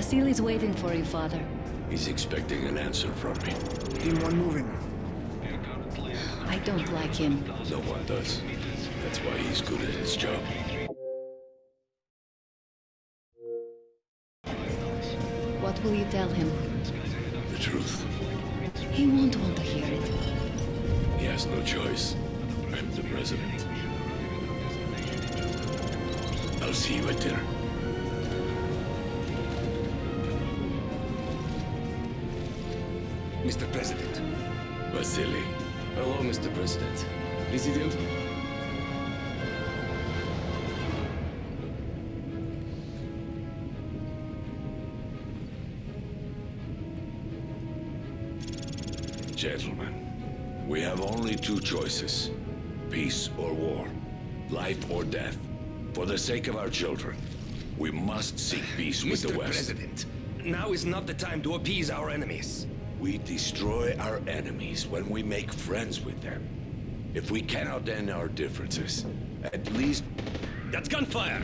Vasili's waiting for you, Father. He's expecting an answer from me. Team 1 moving. I don't like him. No one does. That's why he's good at his job. What will you tell him? The truth. He won't want to hear it. He has no choice. I'm the president. I'll see you at dinner. Mr. President. Vasily. Hello, Mr. President. President? Gentlemen, we have only two choices. Peace or war. Life or death. For the sake of our children, we must seek peace with the Mr. West. President, now is not the time to appease our enemies. We destroy our enemies when we make friends with them. If we cannot end our differences, at least... That's gunfire!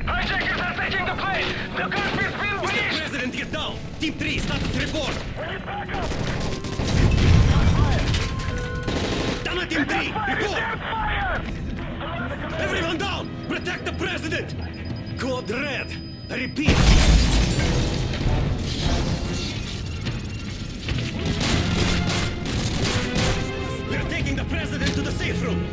Hijackers are taking the plane! The cockpit's been Mr. breached! President, get down! Team 3, status report! We need backup! Down on Team 3, report! Fire! Everyone down! Protect the President! Code Red! I repeat! We're taking the President to the safe room!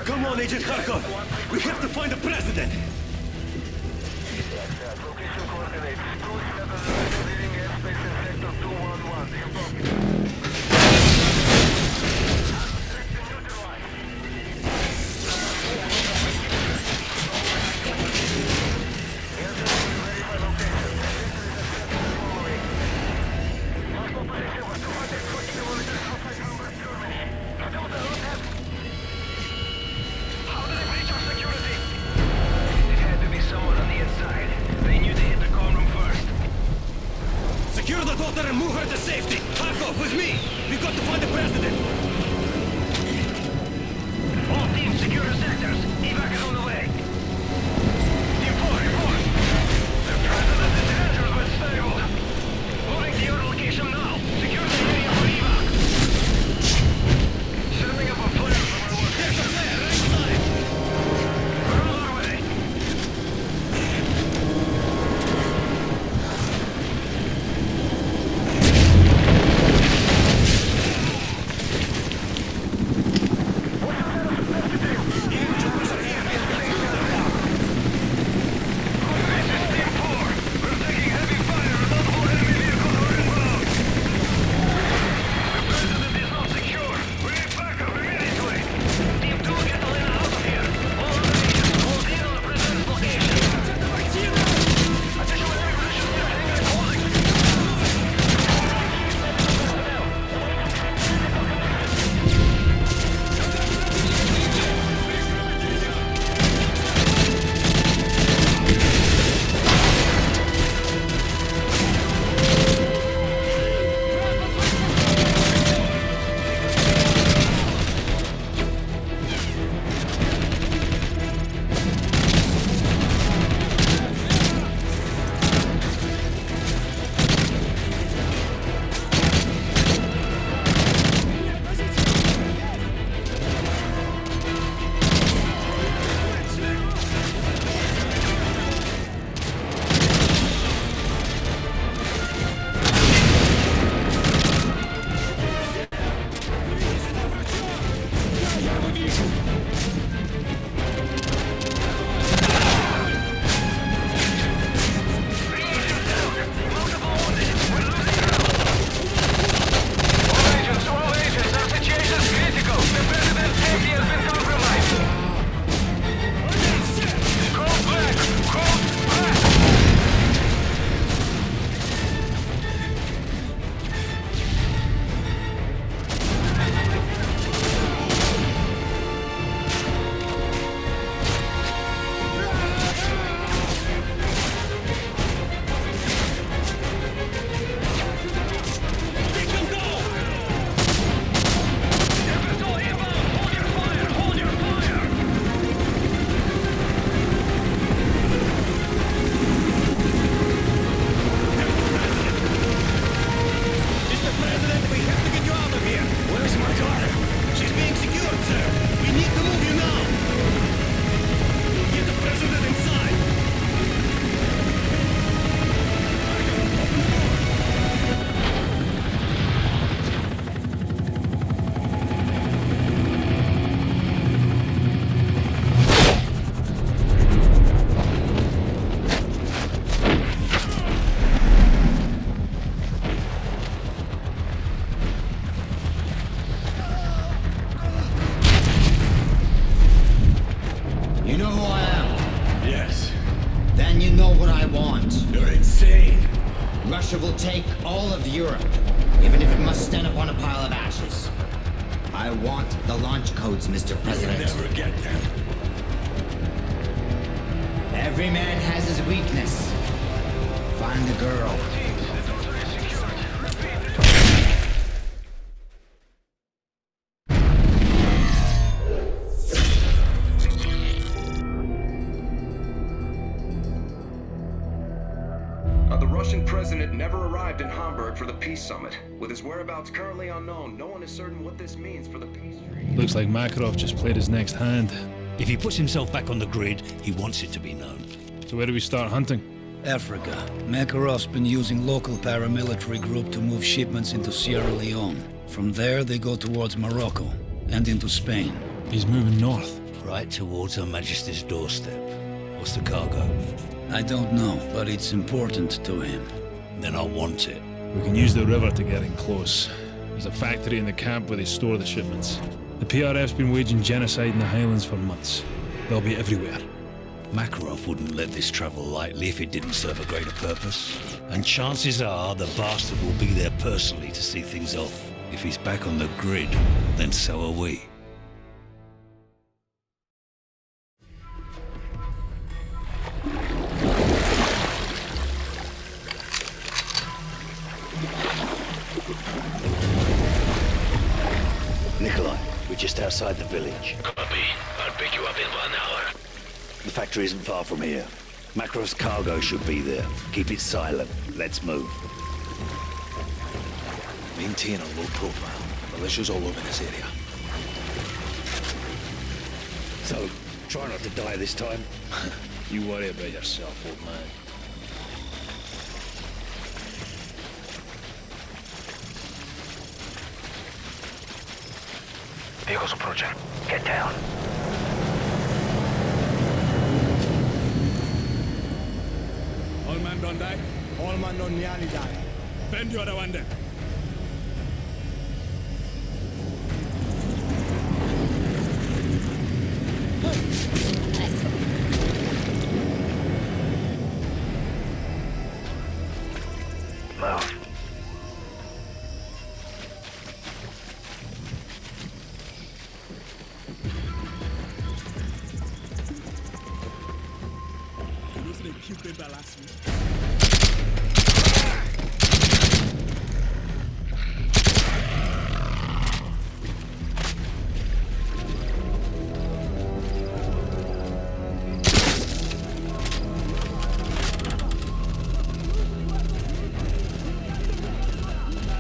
Come on, Agent Kharkov! We have to find the President! Location coordinates 27 leading airspace in sector 211. Got to remove her to safety! Kharkov, with me! We got to find the president! All teams secure the sectors. Evac is on the way. Team 4, report. The president is injured but stable. Moving to your location now. Secure the area for evac. Setting up a flare from our location. There's a flare, right side! We're on our way. Russia will take all of Europe, even if it must stand upon a pile of ashes. I want the launch codes, Mr. President. You'll never get them. Every man has his weakness. Find the girl. The Russian president never arrived in Hamburg for the peace summit. With his whereabouts currently unknown, no one is certain what this means for the peace treaty. Looks like Makarov just played his next hand. If he puts himself back on the grid, he wants it to be known. So where do we start hunting? Africa. Makarov's been using local paramilitary group to move shipments into Sierra Leone. From there, they go towards Morocco and into Spain. He's moving north. Right towards Her Majesty's doorstep. What's the cargo? I don't know, but it's important to him. Then I want it. We can use the river to get in close. There's a factory in the camp where they store the shipments. The PRF's been waging genocide in the Highlands for months. They'll be everywhere. Makarov wouldn't let this travel lightly if it didn't serve a greater purpose. And chances are the bastard will be there personally to see things off. If he's back on the grid, then so are we. Nikolai, we're just outside the village. Copy. I'll pick you up in 1 hour. The factory isn't far from here. Makarov's cargo should be there. Keep it silent. Let's move. Maintain a low profile. Militia's all over this area. So, try not to die this time. You worry about yourself, old man. Vehicles approaching. Get down. All man don't die. All man don't nearly die. Bend the other one then. Move.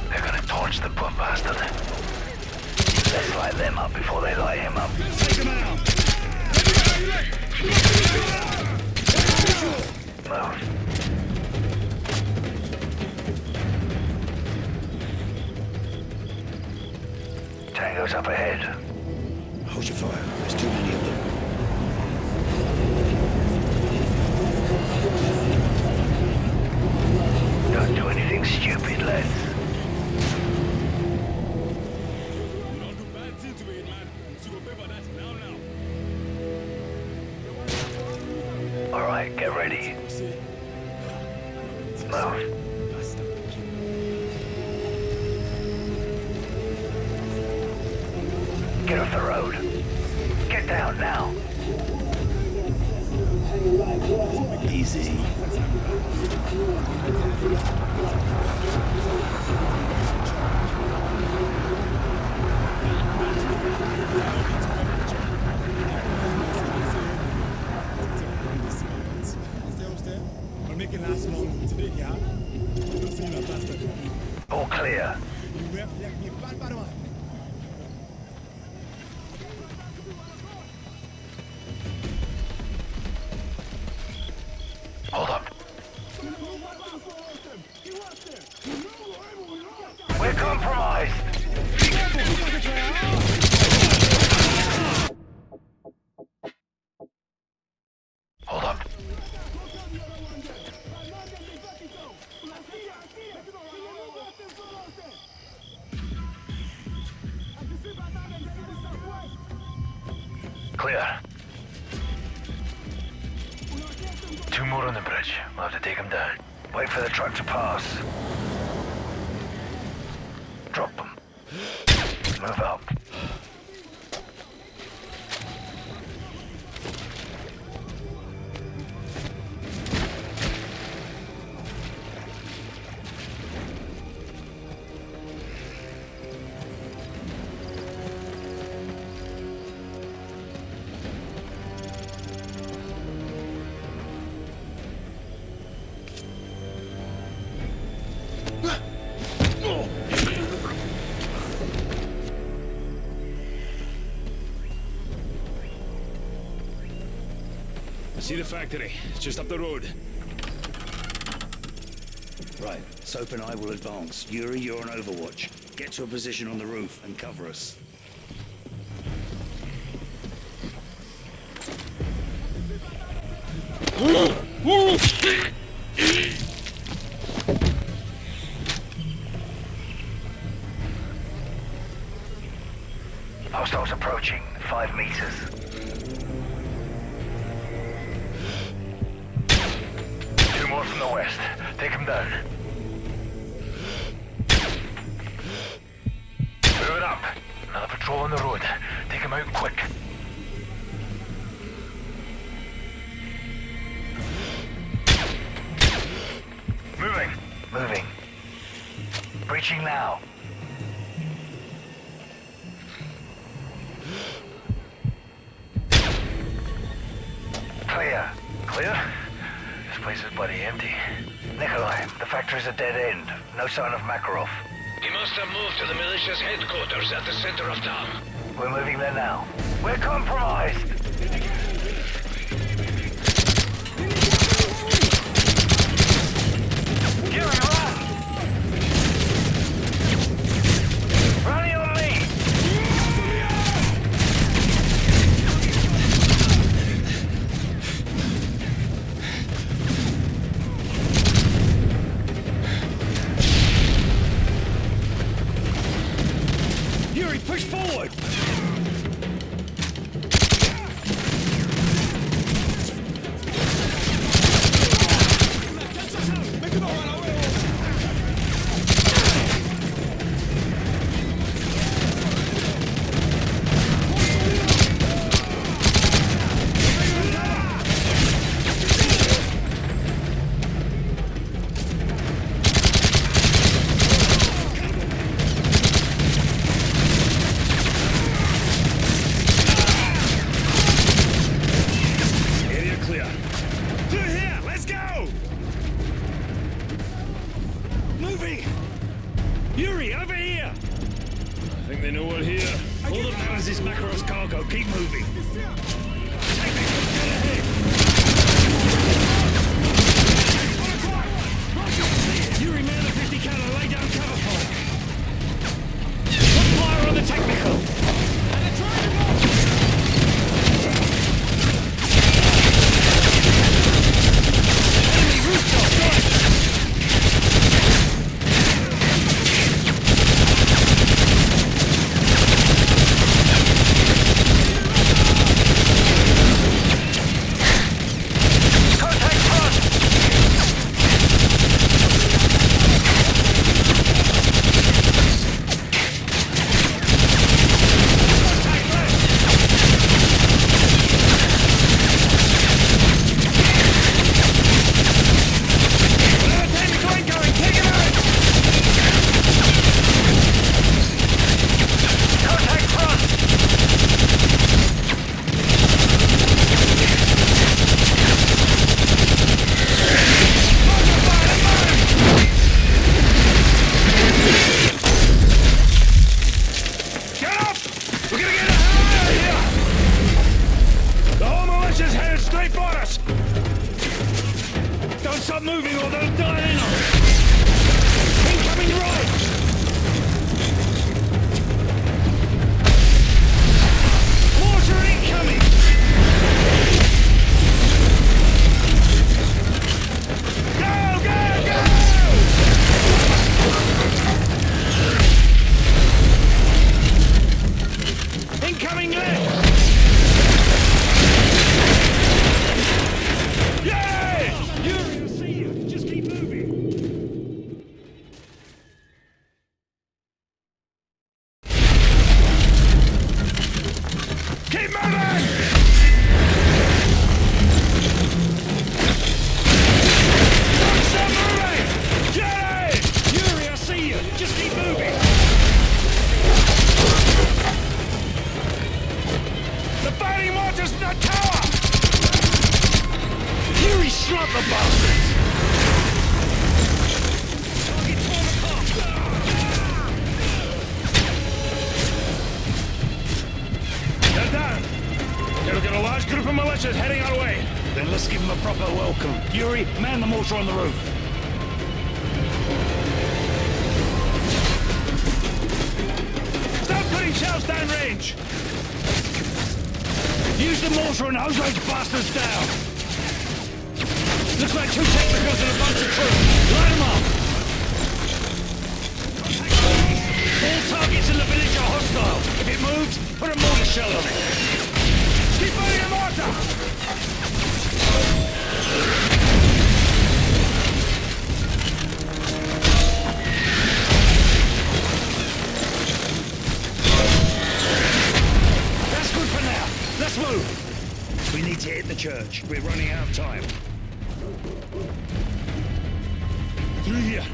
They're gonna torch the poor bastard. Let's light them up before they light him up. Move. Tango's up ahead. Hold your fire. There's too many of them. Don't do anything stupid, lads. Don't do bad things to it, man. So go pay for that now. Alright, get ready. Move. Get off the road. Get down now. Easy. All clear. Hold up. We're compromised. Hold up. Clear. Two more on the bridge. We'll have to take them down. Wait for the truck to pass. Drop them. Move up. See the factory. It's just up the road. Right, Soap and I will advance. Yuri, you're on Overwatch. Get to a position on the roof and cover us. Hostiles approaching. 5 meters. Two more from the west. Take them down. Move it up. Another patrol on the road. Take them out quick. Moving. Moving. Breaching now. Clear. Clear? This place is bloody empty. Nikolai, the factory's a dead end. No sign of Makarov. He must have moved to the militia's headquarters at the center of town. We're moving there now. We're compromised! Yuri, run! Running on me! Yuri, push forward! Yuri, over here! I think they know we're here. All that matters is Makarov's cargo. Keep moving. Take me, get ahead! Yuri, man the 50 caliber, lay down cover for it. Put fire on the technical! Enemy rooftop, right! Stop moving or they'll die in on us! Incoming right! Mortar incoming! Go, go, go! Incoming left! Keep moving! Don't stop moving! Get it! Yuri, I see you! Just keep moving! The fighting mortar's in the tower! Yuri, slap the bastards! Target torn apart! They're down! We've got a large group of militias heading our way. Then let's give them a proper welcome. Yuri, man the mortar on the roof. Start putting shells down range. Use the mortar and hose those bastards down. Looks like 2 technicals and a bunch of troops. Light them up. All targets in the village are hostile. If it moves, put a mortar shell on it. Keep firing the mortar! That's good for now. Let's move. We need to hit the church. We're running out of time. Through here.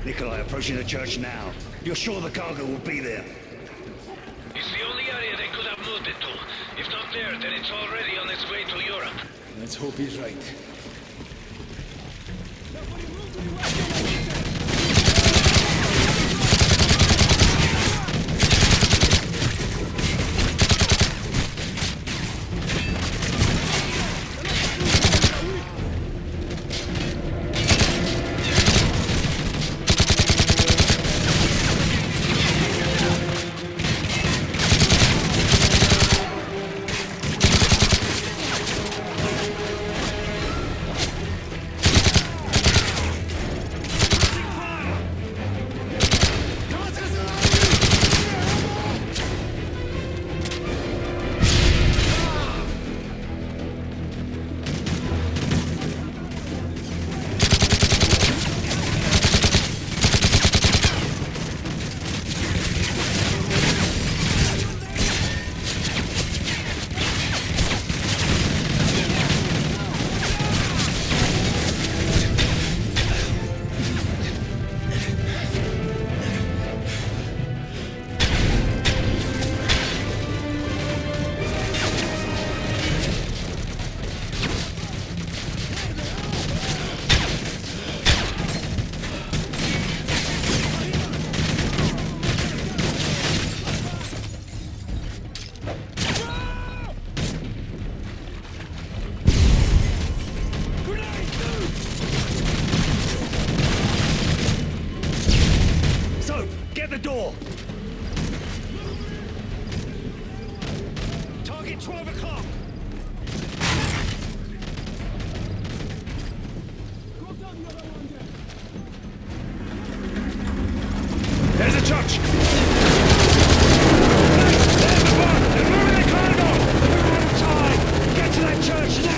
Nikolai, approaching the church now. You're sure the cargo will be there? It's the only area they could have moved it to. If not there, then it's already on its way to Europe. Let's hope he's right. Target 12 o'clock! There's a church! There's the bar! They're moving the cargo! We're out of time! Get to that church now!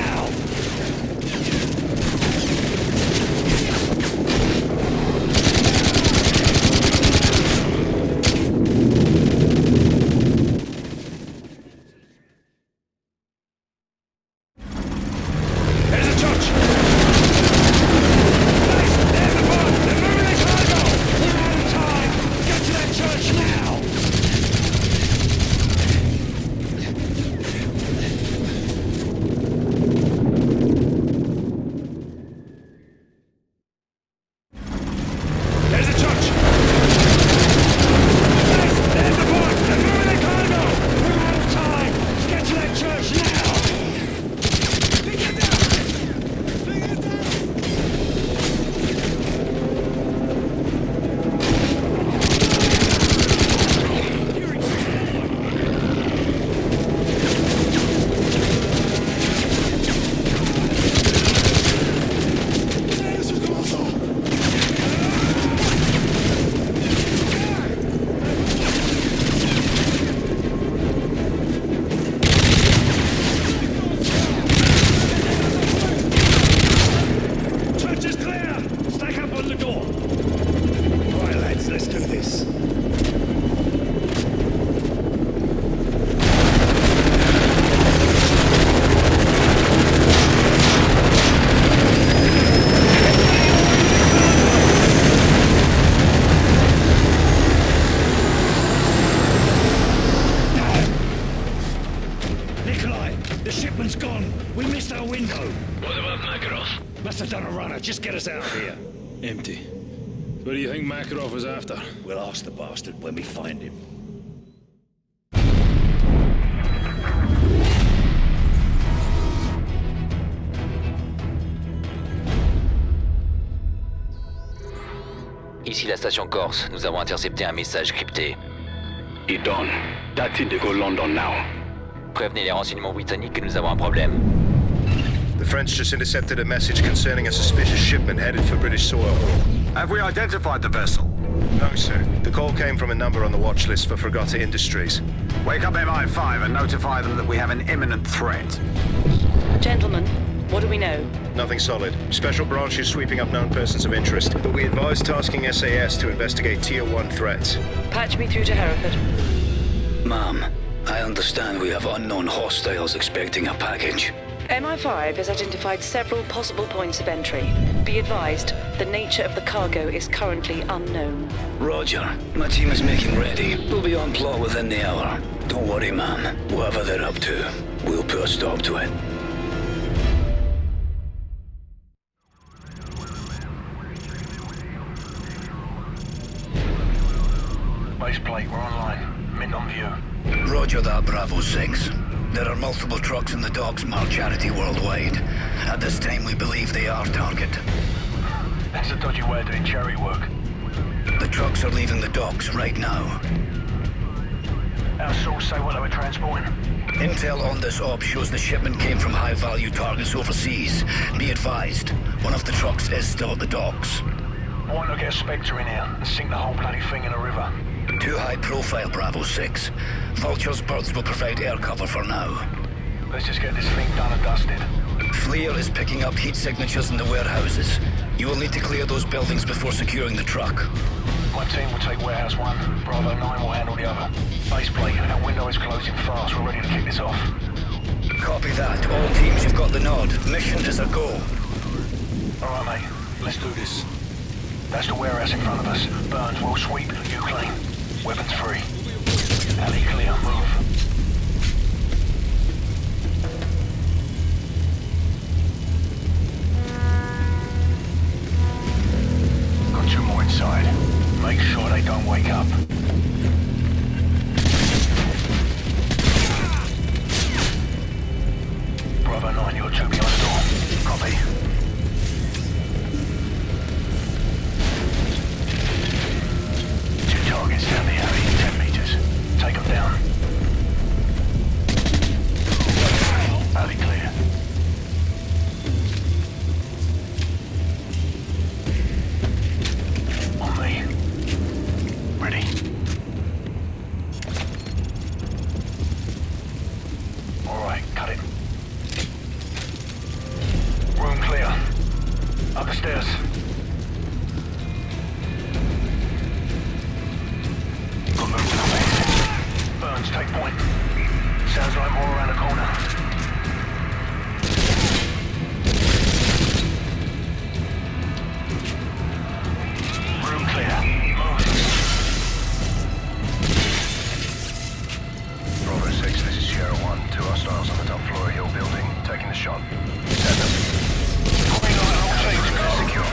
Just get us out of here. Empty. What do you think Makarov was after? We'll ask the bastard when we find him. Ici la station Corse. Nous avons intercepté un message crypté. Idon, that's it to go London now. Prévenez les renseignements britanniques que nous avons un problème. The French just intercepted a message concerning a suspicious shipment headed for British soil. Have we identified the vessel? No, sir. The call came from a number on the watch list for Fregata Industries. Wake up MI5 and notify them that we have an imminent threat. Gentlemen, what do we know? Nothing solid. Special branch is sweeping up known persons of interest, but we advise tasking SAS to investigate Tier 1 threats. Patch me through to Hereford. Mom, I understand we have unknown hostiles expecting a package. MI5 has identified several possible points of entry. Be advised, the nature of the cargo is currently unknown. Roger. My team is making ready. We'll be on plot within the hour. Don't worry, man. Whatever they're up to, we'll put a stop to it. Base plate, we're online. Mint on view. Roger that, Bravo 6. There are multiple trucks in the docks marked Charity Worldwide. At this time, we believe they are target. That's a dodgy way of doing charity work. The trucks are leaving the docks right now. Our source say what they were transporting. Intel on this op shows the shipment came from high-value targets overseas. Be advised, one of the trucks is still at the docks. Why not get a Spectre in here and sink the whole bloody thing in a river? Too high profile, Bravo 6. Vulture's birds will provide air cover for now. Let's just get this thing done and dusted. FLIR is picking up heat signatures in the warehouses. You will need to clear those buildings before securing the truck. My team will take warehouse 1. Bravo 9 will handle the other. Base plate, our window is closing fast. We're ready to kick this off. Copy that. All teams, you've got the nod. Mission is a go. All right, mate. Let's do this. That's the warehouse in front of us. Burns, we'll sweep. You clean. Weapons free. Alley clear. Move. Got 2 more inside. Make sure they don't wake up. Bravo 9, you're 2 behind the door. Copy. Targets down the alley, 10 meters. Take them down. Alley clear. On me. Ready. All right, cut it. Room clear. Up the stairs. Burns, take point. Sounds like more around the corner. Room clear. Move. Bravo 6, this is Sierra 1. 2 hostiles on the top floor of your building. Taking the shot. Send them. Green light on all teams. Secure.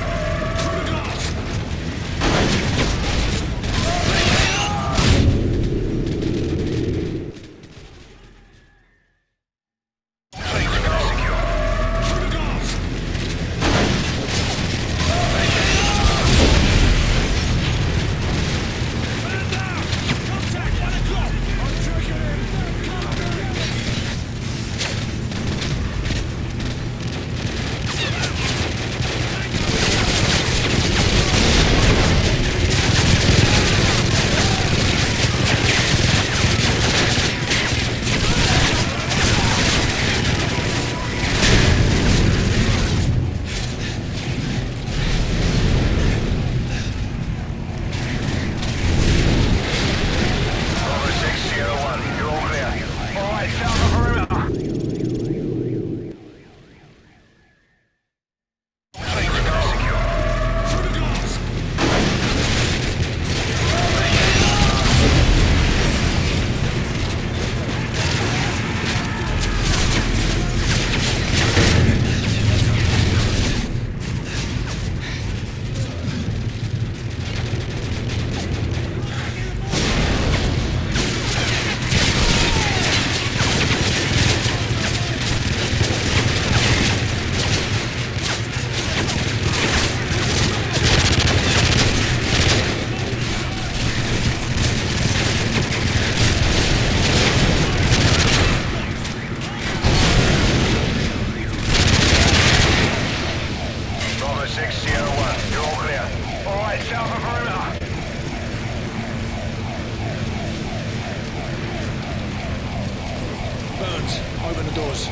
Burns, open the doors.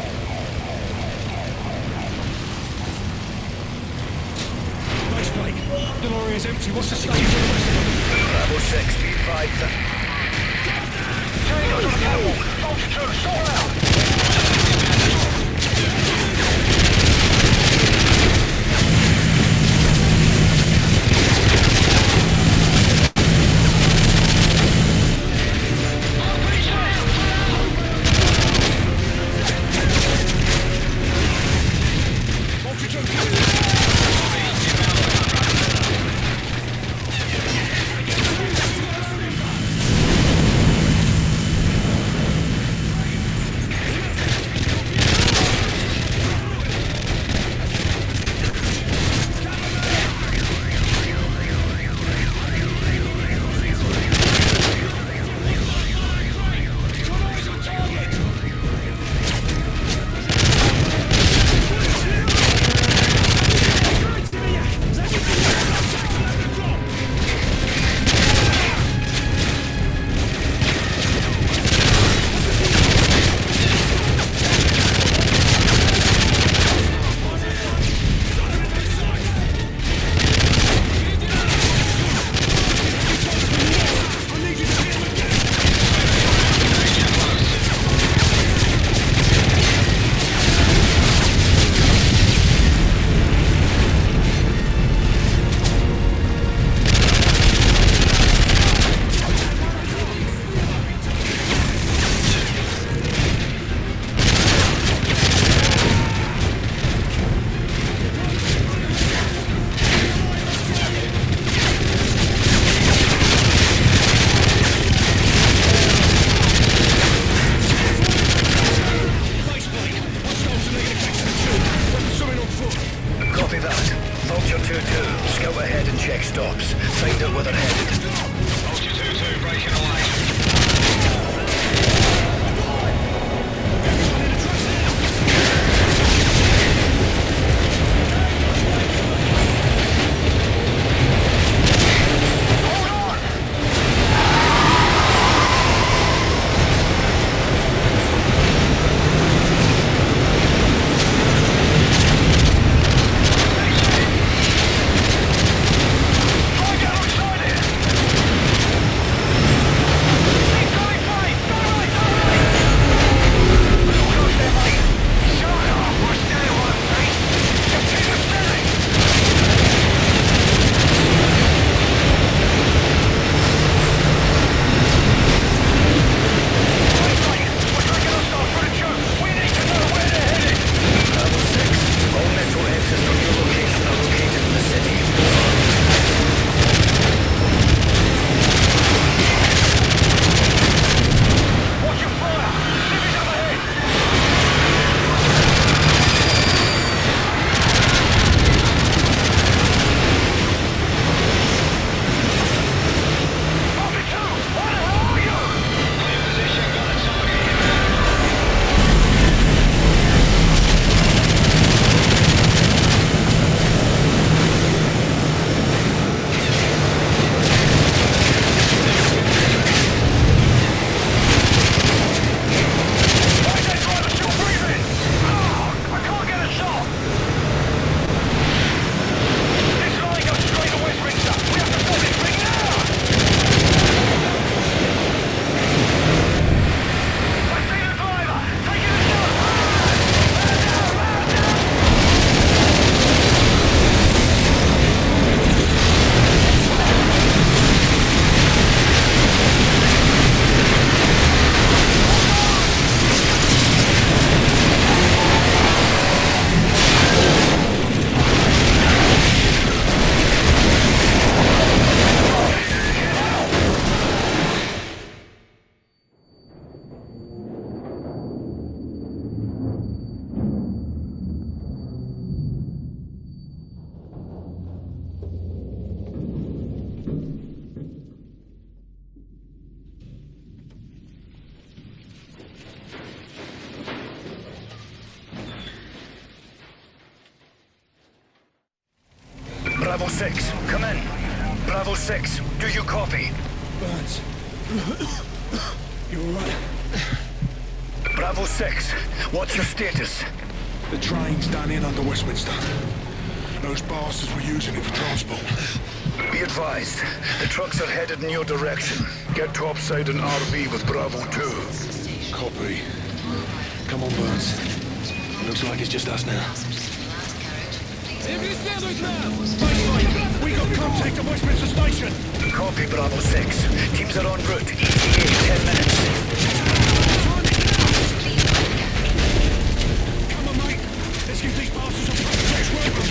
Base plate. Deloria is empty. What's the state of the rest of them? Bravo 6, be advised. Tango's on the catwalk. Bravo 6, come in. Bravo 6, do you copy? Burns. You alright? Bravo 6, what's your status? The train's done in under Westminster. Those bastards were using it for transport. Be advised, the trucks are headed in your direction. Get topside an RV with Bravo 2. Copy. Come on, Burns. Looks like it's just us now. We got contact at Westminster Station. Copy, Bravo 6. Teams are en route. ETA 10 minutes. Come on, mate. Let's give these bastards a fresh welcome.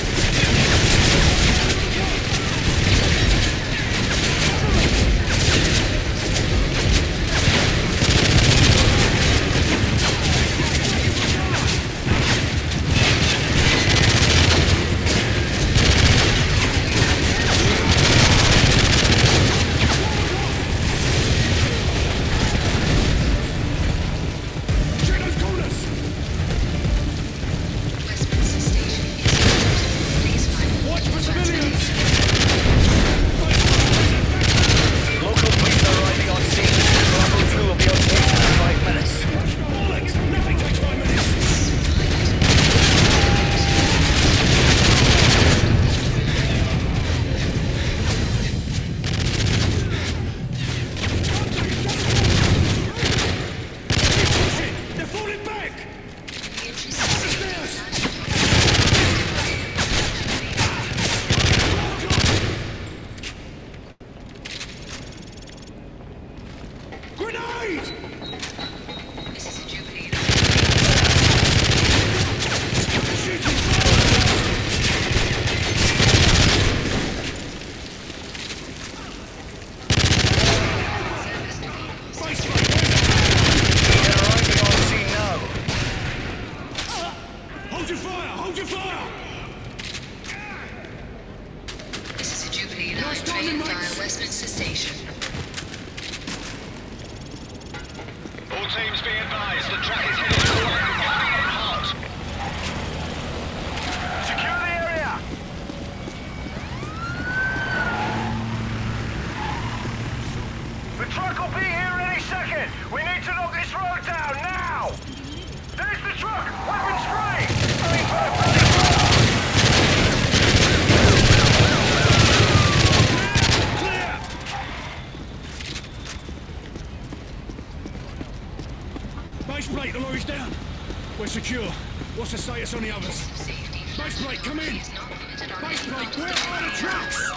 Secure. What's the status on the others? Baseplate, come in! Baseplate, where are the trucks?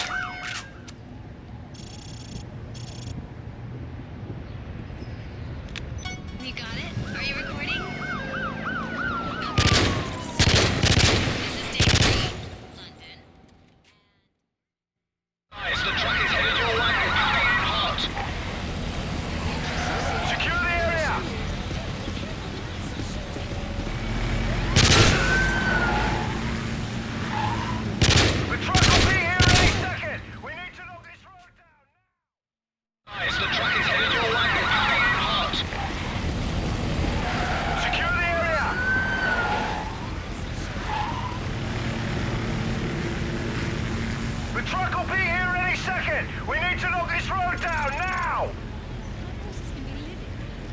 You got it? Are you recording? This is day 3, London. Guys, the truck is headed your way. Hot. Secure the area!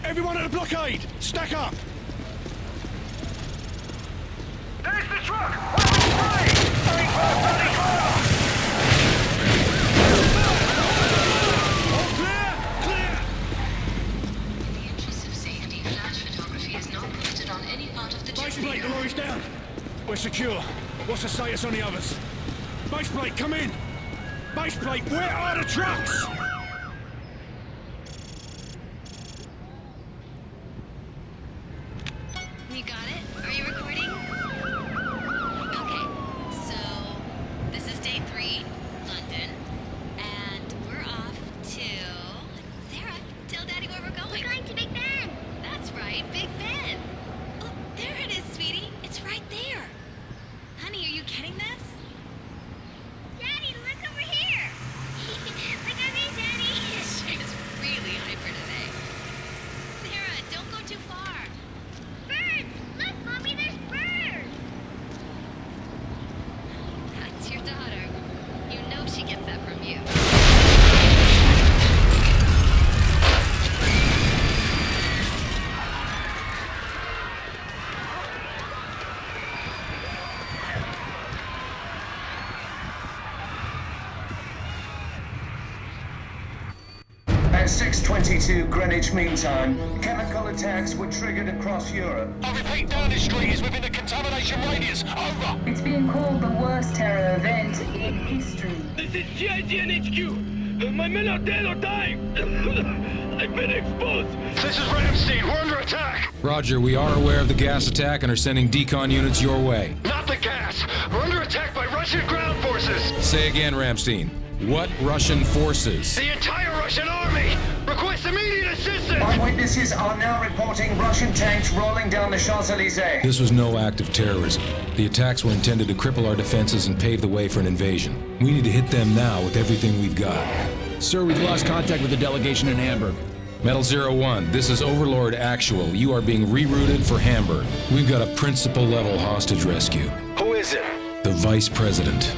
Everyone at the blockade! Stack up! There's the truck! Weapons free! Going for bloody fire! All clear! Clear! In the interest of safety, flash photography is not permitted on any part of the Baseplate, the lorry's down! We're secure. What's the status on the others? Baseplate, come in! Baseplate, where are the trucks? You got it? Are you recording? Okay, so this is day 3, London, and we're off to... Sarah, tell Daddy where we're going. We're going to Big Ben. That's right, Big Ben. Oh, there it is, sweetie. It's right there. Honey, are you getting this? Daddy, look over here. Look at me, At 6:22 Greenwich Mean Time, chemical attacks were triggered across Europe. I repeat, Downing Street is within the contamination radius. Over. It's being called the worst terror event in history. This is GIGN HQ. My men are dead or dying. I've been exposed. This is Ramstein. We're under attack. Roger, we are aware of the gas attack and are sending decon units your way. Not the gas. We're under attack by Russian ground forces. Say again, Ramstein. What Russian forces? The entire Russian army. Request immediate assistance. Eyewitnesses are now reporting Russian tanks rolling down the Champs-Élysées. This was no act of terrorism. The attacks were intended to cripple our defenses and pave the way for an invasion. We need to hit them now with everything we've got. Sir, we've lost contact with the delegation in Hamburg. Metal 01, this is Overlord Actual. You are being rerouted for Hamburg. We've got a principal-level hostage rescue. Who is it? The Vice President.